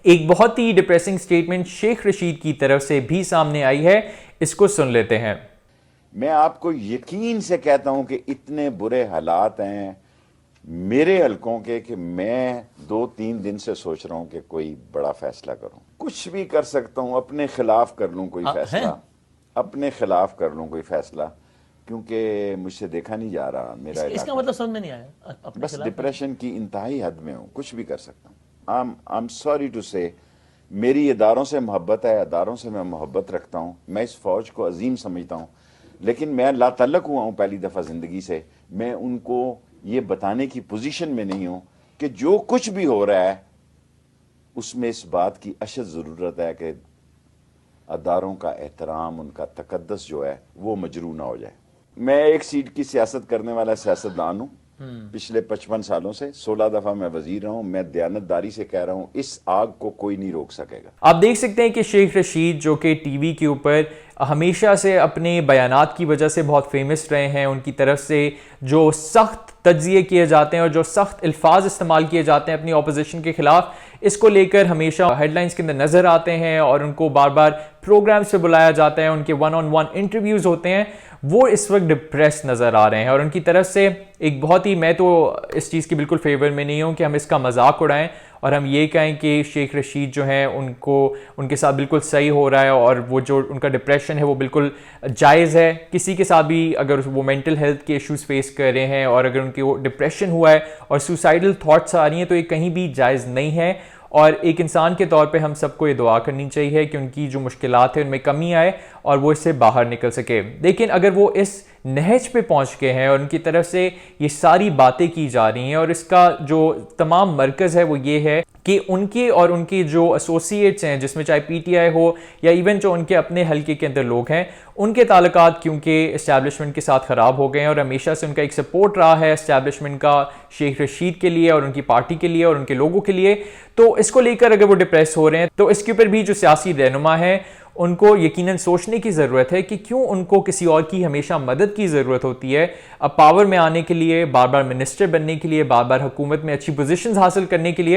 ایک بہت ہی depressing statement Sheikh Rashid کی طرف سے بھی سامنے آئی ہے، اس کو سن لیتے ہیں۔ میں آپ کو یقین سے کہتا ہوں کہ اتنے برے حالات ہیں میرے حلقوں کے کہ میں 2-3 دن سے سوچ رہا ہوں کہ کوئی بڑا فیصلہ کروں، کچھ بھی کر سکتا ہوں، اپنے خلاف کر لوں کوئی فیصلہ، اپنے خلاف کر لوں کوئی فیصلہ، کیونکہ مجھ سے دیکھا نہیں جا رہا میرا علاقہ۔ اس کا مطلب سمجھ میں نہیں آیا، بس ڈپریشن کی انتہائی حد میں ہوں، کچھ بھی کر سکتا ہوں۔ I'm sorry to say میری اداروں سے محبت ہے، اداروں سے میں محبت رکھتا ہوں، میں اس فوج کو عظیم سمجھتا ہوں، لیکن میں لا تعلق ہوا ہوں پہلی دفعہ زندگی سے۔ میں ان کو یہ بتانے کی پوزیشن میں نہیں ہوں کہ جو کچھ بھی ہو رہا ہے اس میں اس بات کی اشد ضرورت ہے کہ اداروں کا احترام، ان کا تقدس جو ہے وہ مجروح نہ ہو جائے۔ میں ایک سیٹ کی سیاست کرنے والا سیاستدان ہوں، پچھلے 55 سالوں سے 16 دفعہ میں وزیر رہا ہوں۔ میں دیانتداری سے کہہ رہا ہوں اس آگ کو کوئی نہیں روک سکے گا۔ آپ دیکھ سکتے ہیں کہ شیخ رشید جو کہ ٹی وی کے اوپر ہمیشہ سے اپنے بیانات کی وجہ سے بہت فیمس رہے ہیں، ان کی طرف سے جو سخت تجزیے کیے جاتے ہیں اور جو سخت الفاظ استعمال کیے جاتے ہیں اپنی اپوزیشن کے خلاف، اس کو لے کر ہمیشہ ہیڈ لائنز کے اندر نظر آتے ہیں اور ان کو بار بار پروگرامز پہ بلایا جاتا ہے، ان کے 1-on-1 انٹرویوز ہوتے ہیں۔ وہ اس وقت ڈپریس نظر آ رہے ہیں اور ان کی طرف سے ایک بہت ہی، میں تو اس چیز کی بالکل فیور میں نہیں ہوں کہ ہم اس کا مذاق اڑائیں اور ہم یہ کہیں کہ شیخ رشید جو ہیں ان کے ساتھ بالکل صحیح ہو رہا ہے اور وہ جو ان کا ڈپریشن ہے وہ بالکل جائز ہے۔ کسی کے ساتھ بھی اگر وہ مینٹل ہیلتھ کے ایشوز فیس کر رہے ہیں اور اگر ان کے وہ ڈپریشن ہوا ہے اور سوسائڈل تھاٹس آ رہی ہیں تو یہ کہیں بھی جائز نہیں ہے، اور ایک انسان کے طور پہ ہم سب کو یہ دعا کرنی چاہیے کہ ان کی جو مشکلات ہیں ان میں کمی آئے اور وہ اس سے باہر نکل سکے۔ لیکن اگر وہ اس نہج پہ پہنچ گئے ہیں اور ان کی طرف سے یہ ساری باتیں کی جا رہی ہیں اور اس کا جو تمام مرکز ہے وہ یہ ہے کہ ان کے اور ان کی جو ایسوسیٹس ہیں، جس میں چاہے پی ٹی آئی ہو یا ایون جو ان کے اپنے حلقے کے اندر لوگ ہیں، ان کے تعلقات کیونکہ اسٹیبلشمنٹ کے ساتھ خراب ہو گئے ہیں اور ہمیشہ سے ان کا ایک سپورٹ رہا ہے اسٹیبلشمنٹ کا شیخ رشید کے لیے اور ان کی پارٹی کے لیے اور ان کے لوگوں کے لیے، تو اس کو لے کر اگر وہ ڈپریس ہو رہے ہیں تو اس کے اوپر بھی جو سیاسی رہنما ہیں ان کو یقیناً سوچنے کی ضرورت ہے کہ کیوں ان کو کسی اور کی ہمیشہ مدد کی ضرورت ہوتی ہے اب پاور میں آنے کے لیے، بار بار منسٹر بننے کے لیے، بار بار حکومت میں اچھی پوزیشنز حاصل کرنے کے لیے۔